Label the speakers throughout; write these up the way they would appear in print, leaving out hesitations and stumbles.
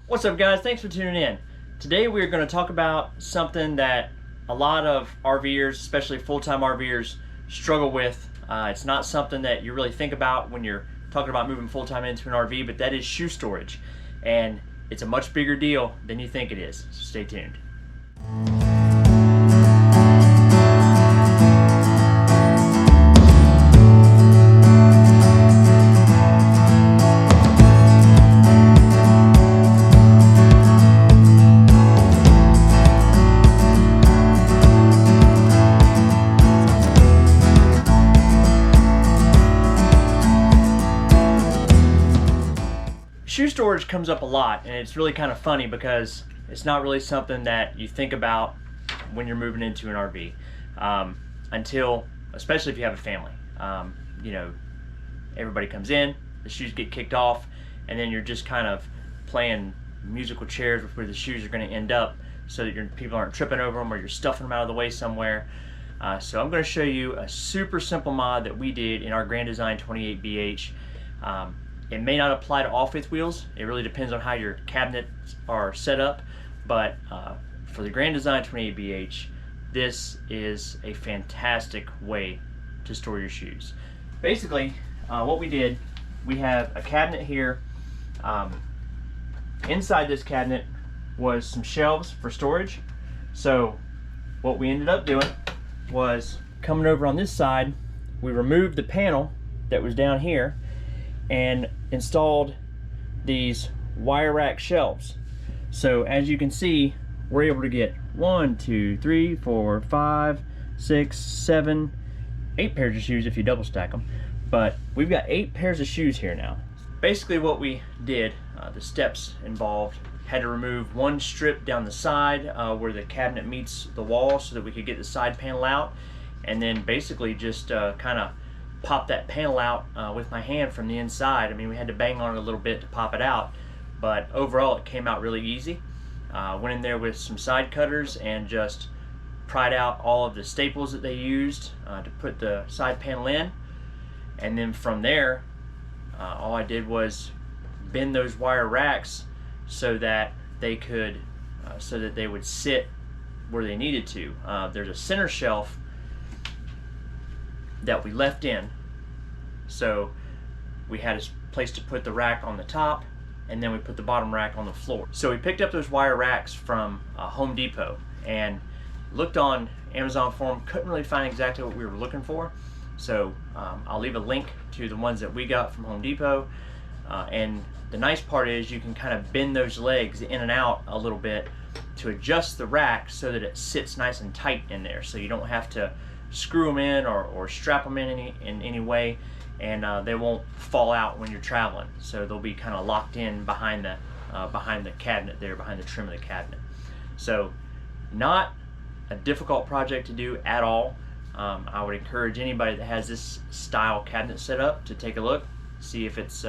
Speaker 1: What's up, guys? Thanks for tuning in. Today we're going to talk about something that a lot of RVers, especially full-time RVers, struggle with. It's not something that you really think about when you're talking about moving full-time into an RV, but that is shoe storage. And it's a much bigger deal than you think it is, so stay tuned. Shoe storage comes up a lot, and it's really kind of funny because it's not really something that you think about when you're moving into an RV until, especially if you have a family. You know, everybody comes in, the shoes get kicked off, and then you're just kind of playing musical chairs with where the shoes are going to end up so that people aren't tripping over them or you're stuffing them out of the way somewhere. So I'm going to show you a super simple mod that we did in our Grand Design 28BH. It may not apply to all fifth wheels. It really depends on how your cabinets are set up. But for the Grand Design 28BH, this is a fantastic way to store your shoes. Basically, what we did, we have a cabinet here. Inside this cabinet was some shelves for storage. So what we ended up doing was coming over on this side, we removed the panel that was down here and installed these wire rack shelves. So as you can see, we're able to get 1, 2, 3, 4, 5, 6, 7, 8 pairs of shoes if you double stack them. But we've got 8 pairs of shoes here now. Basically what we did, the steps involved, had to remove one strip down the side where the cabinet meets the wall so that we could get the side panel out, and then basically just kind of pop that panel out with my hand from the inside. I mean, we had to bang on it a little bit to pop it out, but overall it came out really easy. Went in there with some side cutters and just pried out all of the staples that they used to put the side panel in, and then from there all I did was bend those wire racks so that they could they would sit where they needed to. There's a center shelf that we left in, so we had a place to put the rack on the top, and then we put the bottom rack on the floor. So we picked up those wire racks from Home Depot and looked on Amazon for them. Couldn't really find exactly what we were looking for, so I'll leave a link to the ones that we got from Home Depot. And the nice part is you can kind of bend those legs in and out a little bit to adjust the rack so that it sits nice and tight in there, so you don't have to screw them in or strap them in any way, and they won't fall out when you're traveling. So they'll be kind of locked in behind the cabinet there, behind the trim of the cabinet. So not a difficult project to do at all. I would encourage anybody that has this style cabinet set up to take a look, see if it's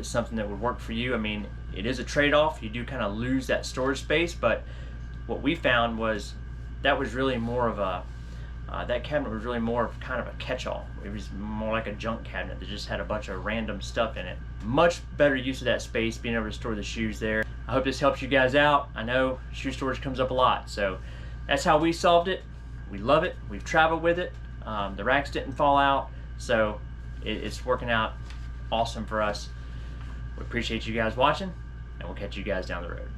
Speaker 1: something that would work for you. I mean, it is a trade-off. You do kind of lose that storage space, but what we found was that was really more of a that cabinet was really more of kind of a catch-all. It was more like a junk cabinet that just had a bunch of random stuff in it. Much better use of that space, being able to store the shoes there. I hope this helps you guys out. I know shoe storage comes up a lot, so that's how we solved it. We love it. We've traveled with it. The racks didn't fall out, so it's working out awesome for us. We appreciate you guys watching, and we'll catch you guys down the road.